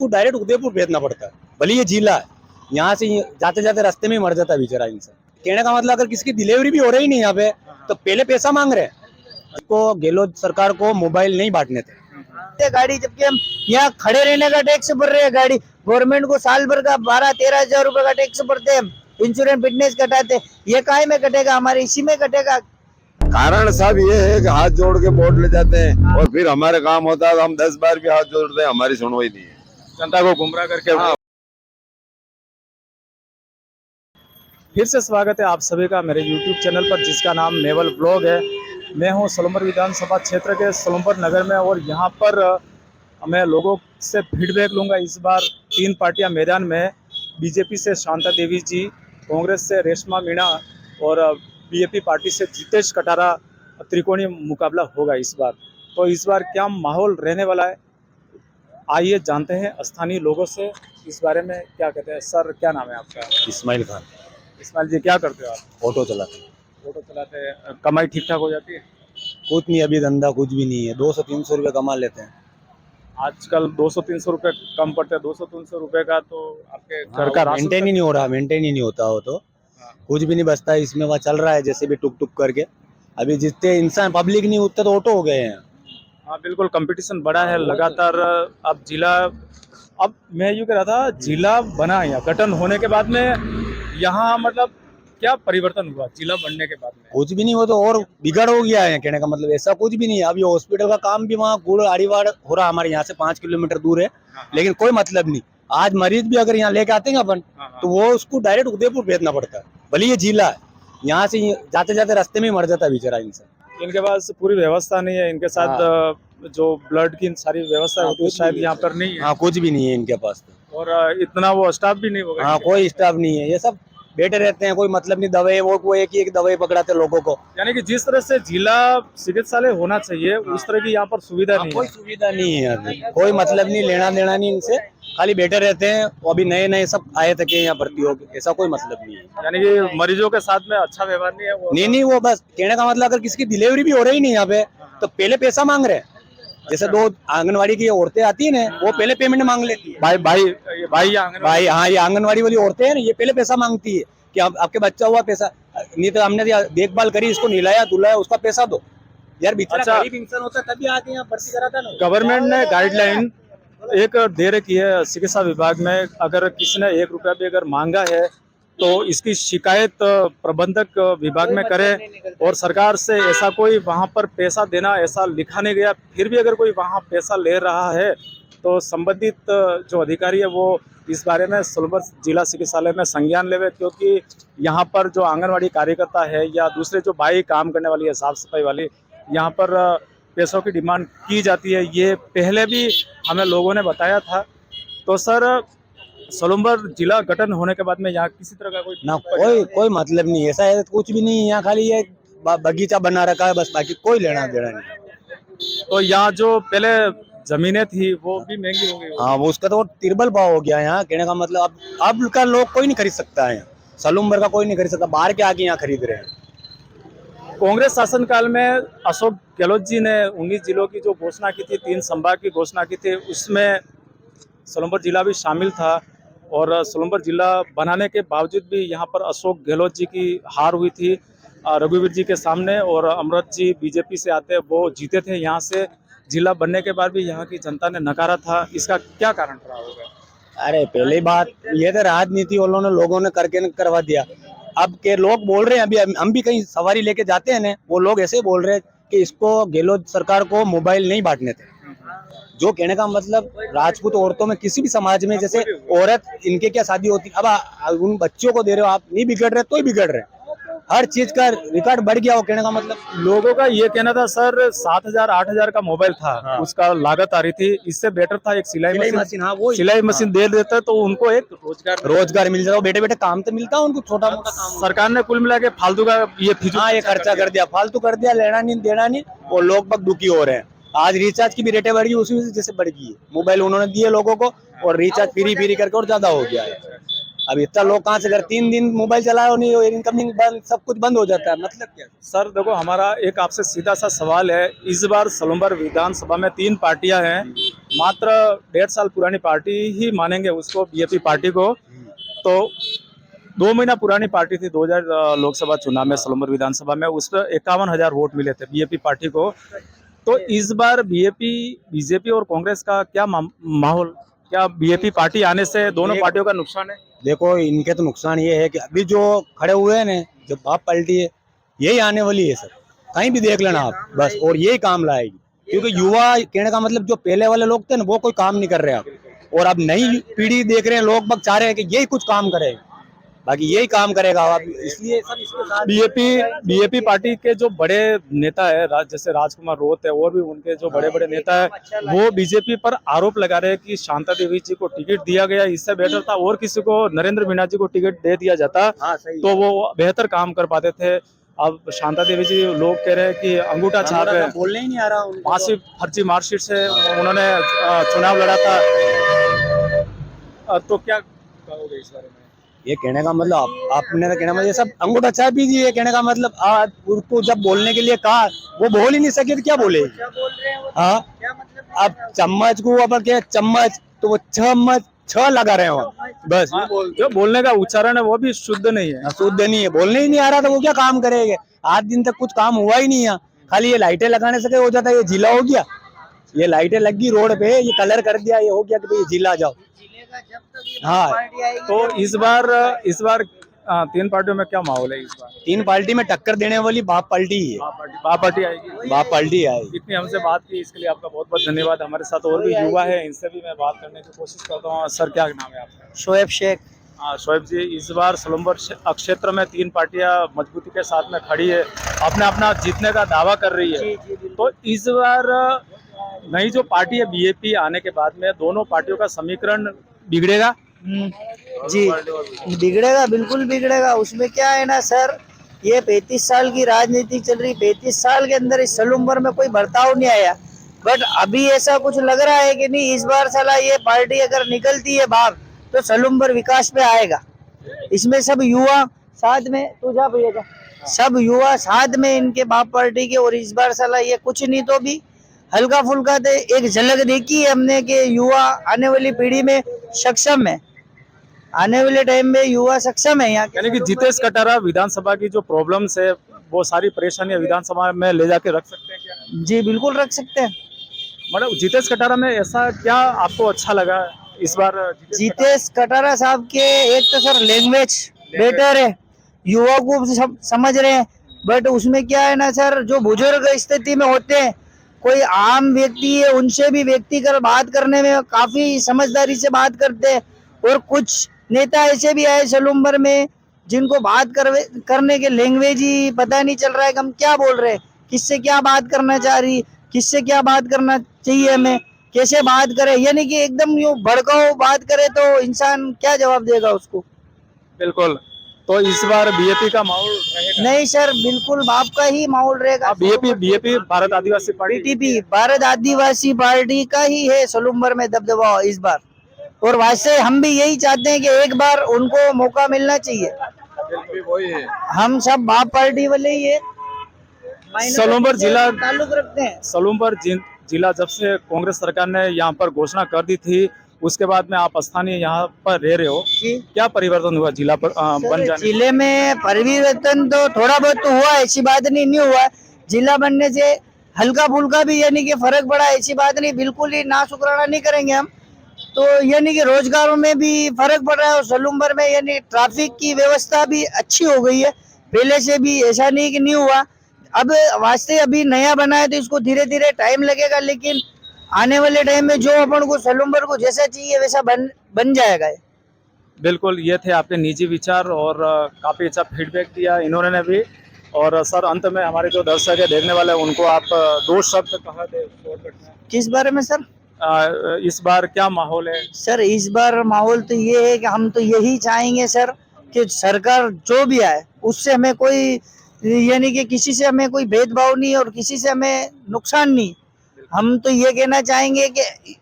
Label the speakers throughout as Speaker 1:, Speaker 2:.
Speaker 1: को डायरेक्ट उदयपुर भेजना पड़ता है, भले ये जिला है। यहाँ से जाते जाते रास्ते में मर जाता है बेचारा इंसान। कहने का मतलब अगर किसी की डिलीवरी भी हो रही नहीं यहाँ पे तो पहले पैसा मांग रहे हैं। इसको गहलोत सरकार को मोबाइल नहीं बांटने थे
Speaker 2: गाड़ी, जबकि हम यहाँ खड़े रहने का टैक्स भर रहे हैं। गाड़ी गवर्नमेंट को साल भर का 12-13 हजार रुपए का टैक्स भरते हैं, इंश्योरेंस फिटनेस कटाते हैं। ये काहे में कटेगा? हमारे इसी में कटेगा।
Speaker 3: कारण सब ये है कि हाथ जोड़ के वोट ले जाते हैं और फिर हमारे काम होता है तो हम 10 बार भी हाथ जोड़ते हैं, हमारी सुनवाई नहीं है।
Speaker 4: जनता को गुमराह करके।
Speaker 3: हाँ।
Speaker 4: फिर से स्वागत है आप सभी का मेरे YouTube चैनल पर, जिसका नाम नेवल ब्लॉग है। मैं हूं सोलंबर विधानसभा क्षेत्र के सोलंबर नगर में और यहां पर मैं लोगों से फीडबैक लूंगा। इस बार 3 पार्टियां मैदान में, बीजेपी से शांता देवी जी, कांग्रेस से रेशमा मीणा और बीएपी पार्टी से जितेश कटारा। त्रिकोणीय मुकाबला होगा इस बार। तो इस बार क्या माहौल रहने वाला है, आइए जानते हैं स्थानीय लोगों से इस बारे में क्या कहते हैं। सर, क्या नाम है आपका?
Speaker 1: इस्माइल खान।
Speaker 4: इस्माइल जी, क्या करते हो आप?
Speaker 1: ऑटो चलाते हैं।
Speaker 4: ऑटो चलाते हैं। कमाई ठीक ठाक हो जाती है?
Speaker 1: कुछ नहीं, अभी धंधा कुछ भी नहीं है। 200-300 रुपये कमा लेते हैं।
Speaker 4: आजकल 200-300 रुपये कम पड़ते हैं। 200-300 रुपये का तो आपके घर का राशन
Speaker 1: मेंटेन ही नहीं हो रहा, मेंटेन ही नहीं होता हो तो कुछ भी नहीं बचता है इसमें। वह चल रहा है जैसे भी टुक टुक करके। अभी जितने इंसान पब्लिक नहीं उतने तो ऑटो हो गए हैं।
Speaker 4: हाँ बिल्कुल, कंपटीशन बड़ा है लगातार। अब जिला, अब मैं यूँ कह रहा था, जिला बना यहाँ गठन होने के बाद में यहाँ मतलब क्या परिवर्तन हुआ जिला बनने के बाद में?
Speaker 1: कुछ भी नहीं हो तो और बिगड़ हो गया है। कहने का मतलब ऐसा कुछ भी नहीं है। अभी हॉस्पिटल का काम भी वहाँ गुड़ आड़ीवाड़ हो रहा, हमारे यहाँ से 5 किलोमीटर दूर है, लेकिन कोई मतलब नहीं। आज मरीज भी अगर यहाँ लेके आते हैं अपन तो वो उसको डायरेक्ट उदयपुर भेजना पड़ता है, भले ये जिला है। यहाँ से जाते जाते रास्ते में मर जाता है बेचारा इंसान।
Speaker 4: इनके पास पूरी व्यवस्था नहीं है, इनके साथ जो ब्लड की सारी व्यवस्था होती है शायद यहाँ पर नहीं है।
Speaker 1: हाँ, कुछ भी नहीं है इनके पास तो।
Speaker 4: और इतना वो स्टाफ भी नहीं होगा।
Speaker 1: हाँ, कोई स्टाफ नहीं है। ये सब बैठे रहते हैं, कोई मतलब नहीं। दवाई वो एक ही एक दवाई पकड़ाते लोगों को।
Speaker 4: यानी कि जिस तरह से जिला चिकित्सालय होना चाहिए उस तरह की यहाँ पर सुविधा नहीं
Speaker 1: कोई
Speaker 4: है।
Speaker 1: सुविधा नहीं है अभी। कोई मतलब नहीं, लेना देना नहीं इनसे, खाली बैठे रहते हैं। वो अभी नए नए सब आए थे यहाँ भर्ती हो, ऐसा कोई मतलब नहीं है।
Speaker 4: यानी कि मरीजों के साथ में अच्छा व्यवहार नहीं है वो।
Speaker 1: नहीं, वो बस कहने का मतलब अगर किसी की डिलीवरी भी हो रही नहीं यहाँ पे तो पहले पैसा मांग रहे हैं। जैसे 2 आंगनवाड़ी की औरतें आती है ना, वो पहले पेमेंट मांग लेती है।
Speaker 4: भाई
Speaker 1: हाँ, ये आंगनवाड़ी वाली औरतें हैं ना, ये पहले पैसा मांगती है कि आपके बच्चा हुआ पैसा नहीं तो हमने देखभाल करी, इसको नहलाया धुलाया, उसका पैसा दो यार। बेचारा
Speaker 4: अच्छा,
Speaker 1: गरीब इंसान होता तभी आके यहाँ भर्ती कराता ना।
Speaker 4: गवर्नमेंट ने गाइडलाइन एक दे रखी है चिकित्सा विभाग में, अगर किसी ने 1 रुपया भी अगर मांगा है तो इसकी शिकायत प्रबंधक विभाग में करे। और सरकार से ऐसा कोई वहां पर पैसा देना ऐसा लिखा नहीं गया। फिर भी अगर कोई वहां पैसा ले रहा है तो संबंधित जो अधिकारी है वो इस बारे में सोलंबर जिला चिकित्सालय में संज्ञान लेवे, क्योंकि यहाँ पर जो आंगनवाड़ी कार्यकर्ता है या दूसरे जो भाई काम करने वाली है, साफ सफाई वाली, यहाँ पर पैसों की डिमांड की जाती है। ये पहले भी हमें लोगों ने बताया था। तो सर, सोलंबर जिला गठन होने के बाद में यहाँ किसी तरह का
Speaker 1: कोई मतलब नहीं, ऐसा है कुछ भी नहीं। यहाँ खाली ये बगीचा बना रखा है बस, बाकी कोई लेना देना नहीं।
Speaker 4: तो यहाँ जो पहले जमीनें थी वो भी महंगी हो गई।
Speaker 1: हाँ, वो उसका तो तिरबल भाव हो गया यहाँ। कहने का मतलब अब का लोग कोई नहीं खरीद सकता है। सोलंबर का कोई नहीं खरीद सकता, बाहर के आके यहाँ खरीद रहे हैं।
Speaker 4: कांग्रेस शासनकाल में अशोक गहलोत जी ने 19 जिलों की जो घोषणा की थी, 3 संभाग की घोषणा की थी, उसमें सोलंबर जिला भी शामिल था। और सोलंबर जिला बनाने के बावजूद भी यहाँ पर अशोक गहलोत जी की हार हुई थी रघुवीर जी के सामने। और अमृत जी बीजेपी से आते वो जीते थे। यहाँ से जिला बनने के बाद भी यहाँ की जनता ने नकारा था। इसका क्या कारण रहा होगा?
Speaker 1: अरे पहली बात ये तो राजनीति वालों ने लोगों ने करके करवा दिया। अब के लोग बोल रहे हैं, अभी हम भी कहीं सवारी लेके जाते हैं ना, वो लोग ऐसे बोल रहे हैं कि इसको गहलोत सरकार को मोबाइल नहीं बांटने थे। जो कहने का मतलब राजपूत औरतों में किसी भी समाज में जैसे औरत इनके क्या शादी होती, अब उन बच्चों को दे रहे हो आप, नहीं बिगड़ रहे तो ही बिगड़ रहे। हर चीज का रिकॉर्ड बढ़ गया। वो कहने का मतलब
Speaker 4: लोगों का ये कहना था सर 7,000-8,000 का मोबाइल था। हाँ। उसका लागत आ रही थी। इससे बेटर था एक सिलाई मशीन। हाँ, वो सिलाई मशीन दे देता तो उनको एक
Speaker 1: रोजगार मिल जाता, बैठे बैठे काम तो मिलता उनको, छोटा मोटा काम।
Speaker 4: सरकार ने कुल मिला के फालतू का ये
Speaker 1: खर्चा कर दिया, फालतू कर दिया, लेना नहीं देना नहीं, और लोग बहुत दुखी हो रहे हैं। आज रिचार्ज की भी रेटें बढ़ गई, उसी वजह से बढ़ गई है। मोबाइल उन्होंने दिए लोगों को और रिचार्ज फ्री करके और ज्यादा हो गया है। अब इतना लोग कहाँ से कर, 3 दिन मोबाइल चलाओ नहीं, इनकमिंग बंद, सब कुछ बंद हो जाता है, मतलब क्या।
Speaker 4: सर देखो, हमारा एक आपसे सीधा सा सवाल है। इस बार सलूम्बर विधानसभा में 3 पार्टियां हैं, मात्र 1.5 साल पुरानी पार्टी ही मानेंगे उसको, बीजेपी पार्टी को। तो 2 महीना पुरानी पार्टी थी 2000 लोकसभा चुनाव में सलूम्बर विधानसभा में, उस पर 51,000 वोट मिले थे बीजेपी पार्टी को। तो इस बार बीजेपी और कांग्रेस का क्या माहौल, क्या बीजेपी पार्टी आने से दोनों पार्टियों का नुकसान है?
Speaker 1: देखो, इनके तो नुकसान ये है कि अभी जो खड़े हुए हैं ना, जो बाप पलटी है, यही आने वाली है सर, कहीं भी देख लेना आप बस, और यही काम लाएगी। क्योंकि युवा कहने का मतलब जो पहले वाले लोग थे ना, वो कोई काम नहीं कर रहे अब, और अब नई पीढ़ी देख रहे हैं, लोग बग चाह रहे हैं कि यही कुछ काम करे, बाकी यही काम करेगा अब, इसलिए सब इसके साथ।
Speaker 4: बीजेपी पार्टी के जो बड़े नेता है, जैसे राजकुमार रोत है, और भी उनके जो बड़े बड़े नेता है, वो बीजेपी पर आरोप लगा रहे हैं कि शांता देवी जी को टिकट दिया गया, इससे बेहतर था और किसी को, नरेंद्र मीणा जी को टिकट दे दिया जाता तो वो बेहतर काम कर पाते थे। अब शांता देवी जी, लोग कह रहे हैं कि अंगूठा छाप है,
Speaker 1: बोलने ही नहीं आ रहा,
Speaker 4: मासिक फर्जी मार्कशीट से उन्होंने चुनाव लड़ा था। तो क्या कहोगे इस बारे में?
Speaker 1: ये कहने का मतलब आपने तो कहना मतलब ये सब अंगूठा चाय पीजिए, ये कहने का मतलब आज उनको जब बोलने के लिए कहा, वो बोल ही नहीं सके तो क्या बोले। हाँ, अब चम्मच को अपन क्या चम्मच, तो वो छह लगा रहे हो बस।
Speaker 4: जो बोलने का उच्चारण है वो भी शुद्ध नहीं है,
Speaker 1: शुद्ध नहीं है, बोलने ही नहीं आ रहा, तो वो क्या काम करेंगे। 8 दिन तक कुछ काम हुआ ही नहीं है, खाली ये लाइटें लगाने से हो जाता है, ये जिला हो गया, ये लाइटें लगी रोड पे, ये कलर कर दिया, ये हो गया कि भाई जिला जाओ। हाँ,
Speaker 4: तो इस बार 3 पार्टियों में क्या माहौल है? इस बार
Speaker 1: 3 पार्टी में टक्कर देने वाली बाप पलटी ही है,
Speaker 4: बाप पार्टी आएगी।
Speaker 1: बाप पलटी आएगी।
Speaker 4: इतनी हमसे बात की, इसके लिए आपका बहुत बहुत धन्यवाद। हमारे साथ और भी युवा है, इनसे भी मैं बात करने की कोशिश करता हूँ। सर, क्या नाम है आपका?
Speaker 2: शोएब शेख।
Speaker 4: हाँ शोएब जी, इस बार सलूम्बर क्षेत्र में 3 पार्टियां मजबूती के साथ में खड़ी है, अपना जीतने का दावा कर रही है। तो इस बार नई जो पार्टी है बीजेपी आने के बाद में, दोनों पार्टियों का समीकरण बिगड़ेगा?
Speaker 2: जी, बिगड़ेगा, बिल्कुल बिगड़ेगा। उसमें क्या है ना सर, ये 35 साल की राजनीति चल रही, 35 साल के अंदर इस सलूम्बर में कोई बदलाव नहीं आया, बट अभी ऐसा कुछ लग रहा है कि नहीं, इस बार साला ये पार्टी अगर निकलती है बाहर तो सलूम्बर विकास पे आएगा। इसमें सब युवा साथ में, तू जा भैया जा, सब युवा साथ में इनके बाप पार्टी के, और इस बार साला ये कुछ नहीं तो भी हल्का फुल्का थे, एक झलक देखी है हमने कि युवा आने वाली पीढ़ी में सक्षम है, आने वाले टाइम में युवा सक्षम है यहाँ।
Speaker 4: यानी कि जितेश कटारा विधानसभा की जो प्रॉब्लम्स है, वो सारी परेशानियां विधानसभा में ले जाके रख सकते हैं क्या?
Speaker 2: जी बिल्कुल रख सकते हैं।
Speaker 4: मतलब जितेश कटारा में ऐसा क्या आपको अच्छा लगा इस बार?
Speaker 2: जितेश कटारा साहब के एक तो सर लैंग्वेज बेटर है, युवा को समझ रहे हैं, बट उसमें क्या है ना सर, जो बुजुर्ग स्थिति में होते हैं, कोई आम व्यक्ति है, उनसे भी व्यक्तिगत बात करने में काफी समझदारी से बात करते हैं। और कुछ नेता ऐसे भी आए सलूम्बर में जिनको बात करने के लैंग्वेज ही पता नहीं चल रहा है कि हम क्या बोल रहे हैं, किससे क्या बात करना चाह रही, किससे क्या बात करना चाहिए, हमें कैसे बात करें, यानी कि एकदम यूं भड़काऊ बात करे तो इंसान क्या जवाब देगा उसको।
Speaker 4: बिल्कुल, तो इस बार बीजेपी का माहौल रहेगा?
Speaker 2: नहीं सर, बिल्कुल बाप का ही माहौल रहेगा।
Speaker 4: बीजेपी भारत आदिवासी पार्टी,
Speaker 2: बीटीपी भारत आदिवासी पार्टी का ही है सलूम्बर में दबदबा इस बार, और वैसे हम भी यही चाहते हैं कि एक बार उनको मौका मिलना चाहिए। हम सब बाप पार्टी वाले ही है,
Speaker 4: सलूम्बर जिला
Speaker 2: ताल्लुक रखते हैं।
Speaker 4: सलूम्बर जिला जब से कांग्रेस सरकार ने यहाँ पर घोषणा कर दी थी, उसके बाद में आप स्थानीय यहाँ पर रह रहे हो, क्या परिवर्तन हुआ जिला पर बन जाने?
Speaker 2: जिले में परिवर्तन तो थोड़ा बहुत तो हुआ, ऐसी बात नहीं हुआ। जिला बनने से हल्का फुल्का भी यानी कि फर्क पड़ा, ऐसी बात नहीं, बिल्कुल ही ना शुक्राना नहीं करेंगे हम। तो यानी कि रोजगारों में भी फर्क पड़ रहा है, और सलूम्बर में यानी ट्रैफिक की व्यवस्था भी अच्छी हो गई है, पहले से भी ऐसा नहीं कि नहीं हुआ। अब वास्ते अभी नया बना है तो इसको धीरे धीरे टाइम लगेगा, लेकिन आने वाले टाइम में जो अपन को सलूम्बर को जैसा चाहिए वैसा बन जाएगा।
Speaker 4: बिल्कुल, ये थे आपके निजी विचार और काफी अच्छा फीडबैक दिया इन्होंने भी। और सर, अंत में हमारे जो दर्शक है, देखने वाले, उनको आप 2 शब्द कहा दे शॉर्टकट में।
Speaker 2: किस बारे में सर?
Speaker 4: इस बार क्या माहौल है?
Speaker 2: सर इस बार माहौल तो ये है कि हम तो यही चाहेंगे सर कि सरकार जो भी आए उससे हमें कोई यानी कि किसी से हमें कोई भेदभाव नहीं और किसी से हमें नुकसान नहीं। हम तो ये कहना चाहेंगे कि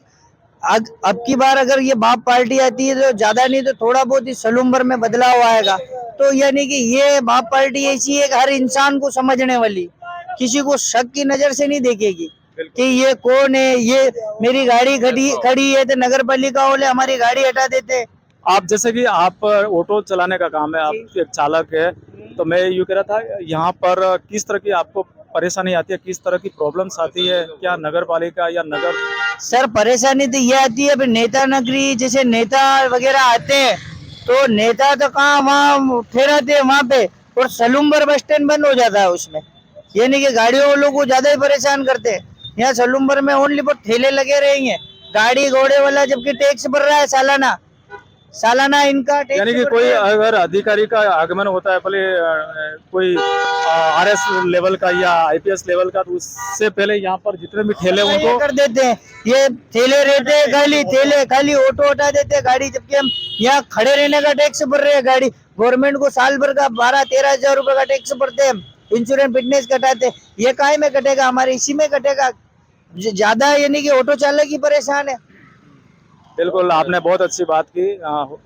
Speaker 2: अब की बार अगर ये बाप पार्टी आती है तो ज्यादा नहीं तो थोड़ा बहुत ही सलूम्बर में बदलाव आएगा। तो यानी कि ये बाप पार्टी ऐसी है कि हर इंसान को समझने वाली, किसी को शक की नजर से नहीं देखेगी कि ये कौन है, ये मेरी गाड़ी खड़ी है तो नगर पालिका वाले हमारी गाड़ी हटा देते।
Speaker 4: आप जैसे कि आप ऑटो चलाने का काम है, आप एक चालक है, तो मैं यूँ कह रहा था यहाँ पर किस तरह की आपको परेशानी आती है, किस तरह की प्रॉब्लम्स आती है, क्या नगर पालिका या नगर?
Speaker 2: सर परेशानी तो ये आती है, अभी नेता नगरी जैसे नेता वगैरह आते हैं तो नेता तो कहाँ वहाँ ठहराते हैं वहाँ पे, और सलूम्बर बस स्टैंड बंद हो जाता है उसमें, यानी कि गाड़ियों वालों को ज्यादा ही परेशान करते हैं। यहाँ सलूम्बर में ओनली बहुत ठेले लगे रहेंगे, गाड़ी घोड़े वाला जबकि टैक्स भर रहा है सालाना इनका टैक्स।
Speaker 4: यानी कि कोई अगर अधिकारी का आगमन होता है, भले कोई आरएस लेवल का या आईपीएस लेवल का, तो उससे पहले यहाँ पर जितने भी ठेले उनको
Speaker 2: कर देते हैं, ये ठेले रहते हैं खाली ऑटो हटा देते हैं गाड़ी, जबकि हम यहाँ खड़े रहने का टैक्स भर रहे हैं। गाड़ी गवर्नमेंट को साल भर का 12-13 हजार रुपए का टैक्स भरते हैं, इंश्योरेंस फिटनेस कटाते, ये काहे में कटेगा, हमारे इसी में कटेगा ज्यादा, यानी कि ऑटो चालक ही परेशान है।
Speaker 4: बिल्कुल, आपने बहुत अच्छी बात की।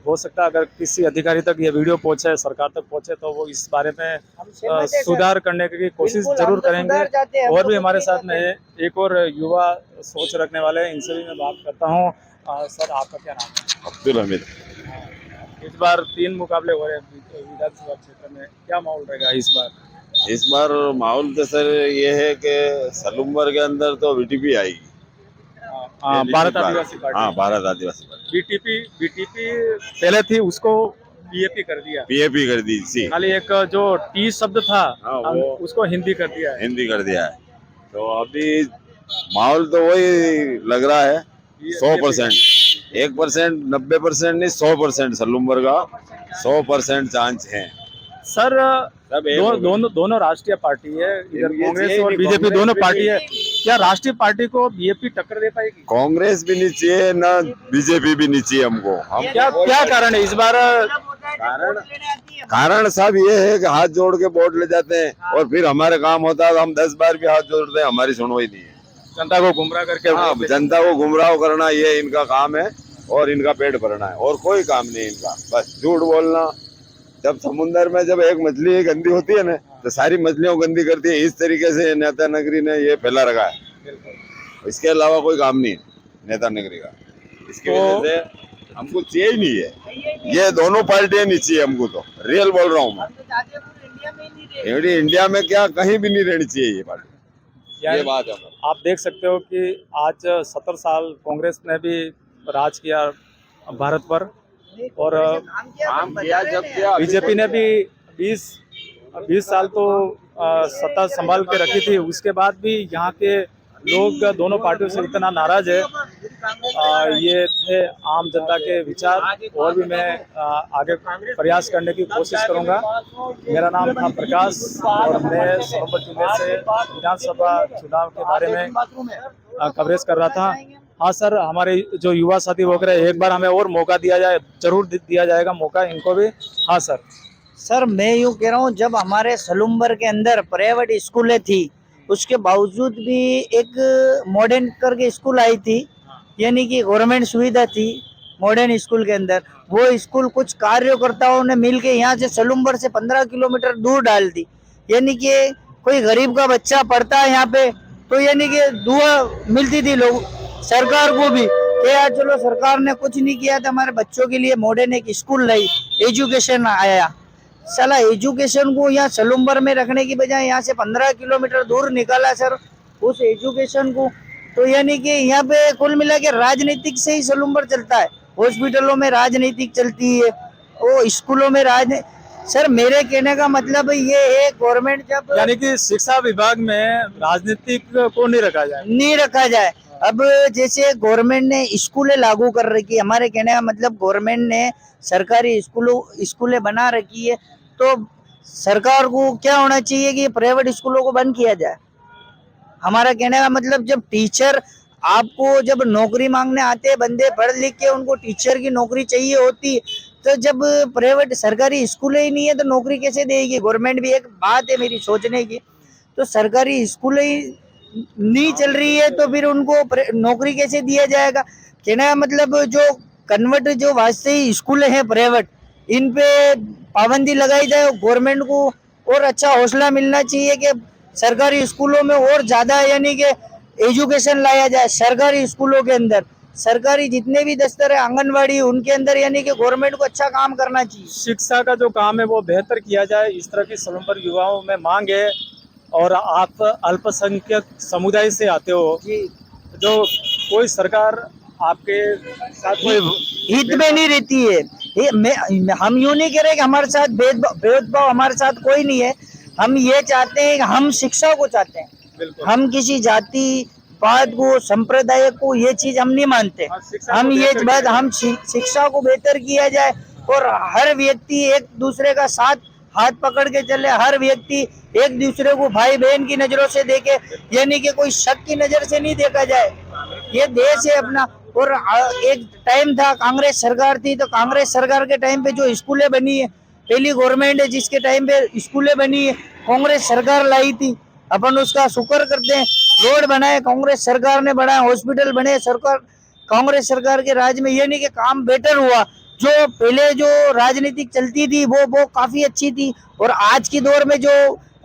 Speaker 4: हो सकता है अगर किसी अधिकारी तक ये वीडियो पहुंचे, सरकार तक पहुंचे, तो वो इस बारे में सुधार करने की कोशिश जरूर करेंगे। और भी हमारे साथ में एक और युवा सोच रखने वाले हैं, इनसे भी मैं बात करता हूँ। सर, आपका क्या नाम है?
Speaker 3: अब्दुल हमीद।
Speaker 4: इस बार 3 मुकाबले हो रहे हैं विधानसभा क्षेत्र में, क्या माहौल रहेगा इस बार?
Speaker 3: इस बार माहौल तो सर ये है कि सलूम्बर के अंदर तो बीटीपी आएगी।
Speaker 4: भारत आदिवासी पार्टी।
Speaker 3: हाँ, भारत आदिवासी पार्टी।
Speaker 4: बीटीपी पहले थी, उसको पीएपी कर दिया,
Speaker 3: पीएपी कर दी थी,
Speaker 4: खाली एक जो टी शब्द था उसको हिंदी कर दिया है।
Speaker 3: हिंदी कर दिया है। तो अभी माहौल तो वही लग रहा है 100%, 1%, 90% नहीं, 100% सलूम्बर का 100% चांस है।
Speaker 4: सर दोनों राष्ट्रीय पार्टी है, इधर कांग्रेस और बीजेपी दोनों पार्टी है, क्या राष्ट्रीय पार्टी को बीजेपी टक्कर दे पाएगी?
Speaker 3: कांग्रेस भी नहीं चाहिए ना बीजेपी भी नहीं चाहिए हमको। हम
Speaker 4: क्या कारण है इस बार?
Speaker 3: कारण साहब ये है कि हाथ जोड़ के वोट ले जाते हैं, और फिर हमारे काम होता है तो हम 10 बार भी हाथ जोड़ते हैं, हमारी सुनवाई नहीं है।
Speaker 4: जनता को गुमराह करके,
Speaker 3: हाँ, जनता को गुमराह करना ये इनका काम है, और इनका पेट भरना है, और कोई काम नहीं इनका, बस झूठ बोलना। जब समुन्द्र में जब एक मछली गंदी होती है ना, तो सारी मछलियों गंदी करती है। इस तरीके से नेता नगरी ने ये फैला रखा है, इसके अलावा कोई काम नहीं है नेता नगरी का। इसकी वजह से हमको चाहिए ही नहीं है, ये दोनों पार्टियां नहीं चाहिए हमको, तो रियल बोल रहा हूँ मैं। इंडिया में क्या, कहीं भी नहीं रहनी चाहिए ये पार्टी, ये बात है।
Speaker 4: आप देख सकते हो कि आज 70 साल कांग्रेस ने भी राज किया भारत पर, और बीजेपी ने भी 20 साल तो सत्ता संभाल के रखी थी। उसके बाद भी यहाँ के लोग दोनों पार्टियों से इतना नाराज है। ये थे आम जनता के विचार, और भी मैं आगे प्रयास करने की कोशिश करूंगा। मेरा नाम था प्रकाश, और मैं सोनभद्र जिले से विधानसभा चुनाव के बारे में कवरेज कर रहा था। हाँ सर, हमारे जो युवा साथी वगैरह, एक बार हमें और मौका दिया जाए, जरूर दिया जाएगा मौका इनको भी। हाँ सर,
Speaker 2: मैं यूँ कह रहा हूँ, जब हमारे सलूम्बर के अंदर प्राइवेट स्कूलें थी, उसके बावजूद भी एक मॉडर्न करके स्कूल आई थी, यानी कि गवर्नमेंट सुविधा थी मॉडर्न स्कूल के अंदर। वो स्कूल कुछ कार्यकर्ताओं ने मिलके यहाँ से सलूम्बर से 15 किलोमीटर दूर डाल दी, यानी कि कोई गरीब का बच्चा पढ़ता है यहाँ पे, तो यानी कि दुआ मिलती थी लोग सरकार को भी कि यार चलो सरकार ने कुछ नहीं किया था हमारे बच्चों के लिए, मॉडर्न एक स्कूल लाई, एजुकेशन आया। साला एजुकेशन को यहाँ सलूम्बर में रखने की बजाय यहाँ से 15 किलोमीटर दूर निकाला सर उस एजुकेशन को। तो यानी कि यहाँ पे कुल मिला के राजनीतिक से ही सलूम्बर चलता है, हॉस्पिटलों में राजनीतिक चलती है, वो स्कूलों में सर मेरे कहने का मतलब ये है, गवर्नमेंट जब,
Speaker 4: यानी कि शिक्षा विभाग में राजनीतिक को नहीं रखा जाए।
Speaker 2: अब जैसे गवर्नमेंट ने स्कूलें लागू कर रखी है, हमारे कहने का मतलब गवर्नमेंट ने सरकारी स्कूलें बना रखी है, तो सरकार को क्या होना चाहिए कि प्राइवेट स्कूलों को बंद किया जाए। हमारा कहने का मतलब, जब टीचर आपको जब नौकरी मांगने आते हैं बंदे पढ़ लिख के, उनको टीचर की नौकरी चाहिए होती, तो जब प्राइवेट सरकारी स्कूलें ही नहीं है तो नौकरी कैसे देगी गवर्नमेंट? भी एक बात है मेरी सोचने की। तो सरकारी स्कूलें ही नहीं चल रही है तो फिर उनको नौकरी कैसे दिया जाएगा? कहने का मतलब जो कन्वर्ट जो वास्ते स्कूल हैं प्राइवेट, इन पे पाबंदी लगाई जाए। गवर्नमेंट को और अच्छा हौसला मिलना चाहिए कि सरकारी स्कूलों में और ज्यादा यानी कि एजुकेशन लाया जाए। सरकारी स्कूलों के अंदर सरकारी जितने भी दफ्तर है, आंगनवाड़ी, उनके अंदर यानी कि गवर्नमेंट को अच्छा काम करना चाहिए।
Speaker 4: शिक्षा का जो काम है वो बेहतर किया जाए, इस तरह की स्वयंवर युवाओं में मांग है। और आप अल्पसंख्यक समुदाय से आते हो,
Speaker 2: जी,
Speaker 4: जो कोई सरकार आपके साथ कोई
Speaker 2: हित में नहीं रहती है। हम यूं नहीं कह रहे कि हमारे साथ भेदभाव हमारे साथ कोई नहीं है। हम ये चाहते हैं कि हम शिक्षा को चाहते हैं।
Speaker 4: बिल्कुल।
Speaker 2: हम किसी जाति पात को संप्रदाय को ये चीज हम नहीं मानते।
Speaker 4: हाँ, शिक्षा
Speaker 2: हम
Speaker 4: को
Speaker 2: ये
Speaker 4: बेहतर
Speaker 2: बात
Speaker 4: किया
Speaker 2: हम शिक्षा को बेहतर किया जाए और हर व्यक्ति एक दूसरे का साथ हाथ पकड़ के चले। हर व्यक्ति एक दूसरे को भाई बहन की नजरों से देखे, यानी कि कोई शक की नजर से नहीं देखा जाए। ये देश है अपना। और एक टाइम था, कांग्रेस सरकार थी, तो कांग्रेस सरकार के टाइम पे जो स्कूलें बनी है, पहली गवर्नमेंट है जिसके टाइम पे स्कूलें बनी है, कांग्रेस सरकार लाई थी। अपन उसका शुक्र करते हैं। रोड बनाए कांग्रेस सरकार ने बनाए, हॉस्पिटल बने सरकार कांग्रेस सरकार के राज में। ये नहीं कि काम बेटर हुआ, जो पहले जो राजनीतिक चलती थी वो काफी अच्छी थी। और आज की दौर में जो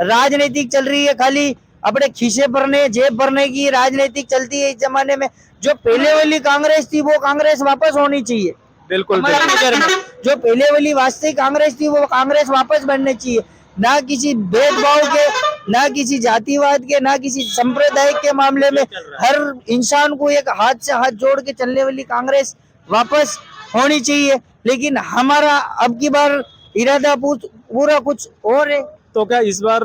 Speaker 2: राजनीतिक चल रही है, खाली अपने खीसे भरने जेब भरने की राजनीतिक चलती है इस जमाने में। जो पहले वाली कांग्रेस थी वो कांग्रेस वापस होनी चाहिए।
Speaker 4: बिल्कुल
Speaker 2: हमारे नजर में जो पहले वाली वास्तविक कांग्रेस थी वो कांग्रेस वापस बननी चाहिए। ना किसी भेदभाव के, ना किसी जातिवाद के, ना किसी संप्रदाय के मामले में हर इंसान को एक हाथ से हाथ जोड़ के चलने वाली कांग्रेस वापस होनी चाहिए। लेकिन हमारा अब की बार इरादा पूरा कुछ और है।
Speaker 4: तो क्या इस बार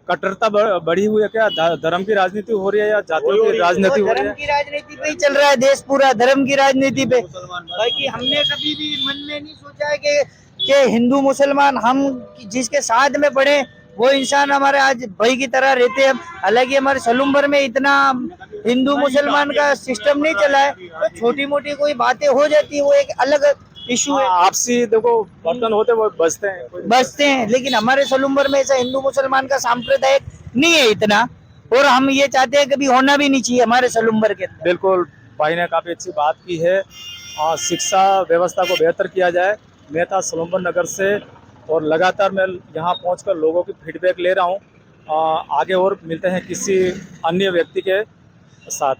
Speaker 4: कट्टरता बढ़ी हुई है? क्या धर्म की राजनीति हो रही है या जातियों की राजनीति हो रही
Speaker 2: धर्म
Speaker 4: है?
Speaker 2: की राजनीति पे ही चल रहा है देश पूरा, धर्म की राजनीति पे। बाकी हमने कभी भी मन में नहीं सोचा है कि हिंदू मुसलमान हम जिसके साथ में पढ़े वो इंसान हमारे आज भाई की तरह रहते हैं। हालांकि हमारे सलूम्बर में इतना हिंदू मुसलमान का सिस्टम नहीं चला है, तो छोटी मोटी कोई बातें हो जाती है, वो एक अलग इशू है।
Speaker 4: आपसी देखो बर्तन होते वो बचते हैं।
Speaker 2: लेकिन हमारे सलूम्बर में ऐसा हिंदू मुसलमान का सांप्रदायिक नहीं है इतना, और हम ये चाहते हैं कभी होना भी नहीं चाहिए हमारे सलूम्बर के अंदर।
Speaker 4: बिल्कुल, भाई ने काफी अच्छी बात की है। शिक्षा व्यवस्था को बेहतर किया जाए। मैं था सलूम्बर नगर से और लगातार मैं यहाँ पहुँचकर लोगों की फीडबैक ले रहा हूँ। आगे और मिलते हैं किसी अन्य व्यक्ति के साथ।